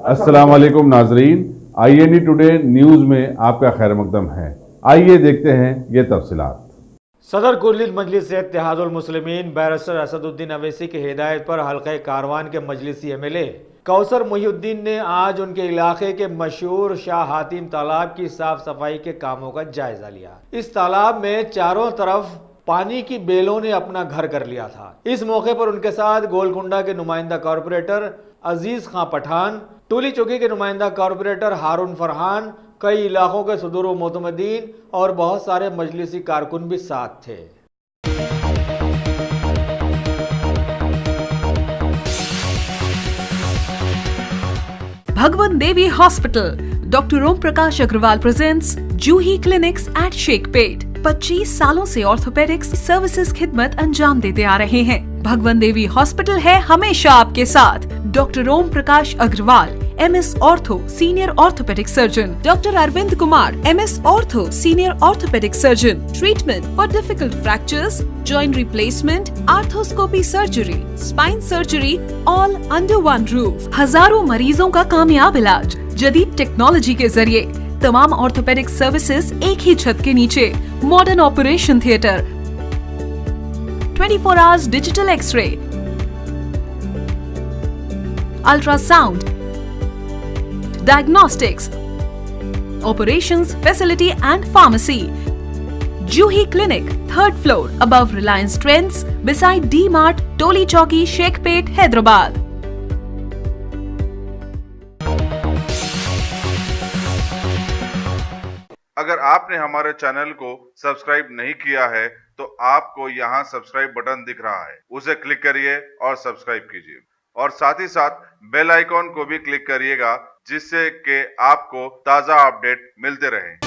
अस्सलाम वालेकुम नाजरीन, INE टुडे न्यूज़ में आपका खैर मकदम है। आइए देखते हैं ये तफसीलात। सदर कुल्ली मजलिस इत्तेहादुल मुस्लिमीन बैरिस्टर असदुद्दीन अवैसी की हिदायत पर हल्के कारवान के मजलिसी MLA कौसर मुहिउद्दीन ने आज उनके इलाके के मशहूर शाह हातिम तालाब की साफ सफाई के कामों का जायजा लिया। इस तालाब में चारों तरफ पानी की बेलों ने अपना घर कर लिया था। इस मौके पर उनके साथ गोलकुंडा के नुमाइंदा कॉरपोरेटर अजीज खां पठान, टोली चौकी के नुमाइंदा कॉरपोरेटर हारून फरहान, कई इलाकों के सदूर व मोतमदीन और बहुत सारे मजलिसी कारकुन भी साथ थे। Bhagwan Devi Hospital, Dr. Om Prakash Agrawal presents जूही क्लिनिक्स एट शेखपेट। 25 सालों से ऑर्थोपेडिक्स सर्विसेज खिदमत अंजाम देते आ रहे हैं। भगवान देवी हॉस्पिटल है हमेशा आपके साथ। Doctor Om Prakash Agarwal, MS ortho senior orthopaedic surgeon, doctor Arvind Kumar, MS ortho senior orthopaedic surgeon. Treatment for difficult fractures, joint replacement, arthroscopy surgery, spine surgery, all under one roof. हजारों मरीजों का कामयाब इलाज जदीद टेक्नोलॉजी के जरिए। तमाम ऑर्थोपेडिक सर्विसेज एक ही छत के नीचे। Modern operation theatre, 24 hours digital x ray, ultrasound, diagnostics, operations facility and pharmacy. Juhi clinic, 3rd floor, above Reliance Trends, beside D Mart, Toli Chowki, Shaikpet, Hyderabad. अगर आपने हमारे चैनल को सब्सक्राइब नहीं किया है तो आपको यहाँ सब्सक्राइब बटन दिख रहा है, उसे क्लिक करिए और सब्सक्राइब कीजिए और साथ ही साथ बेल आइकॉन को भी क्लिक करिएगा जिससे कि आपको ताज़ा अपडेट मिलते रहें।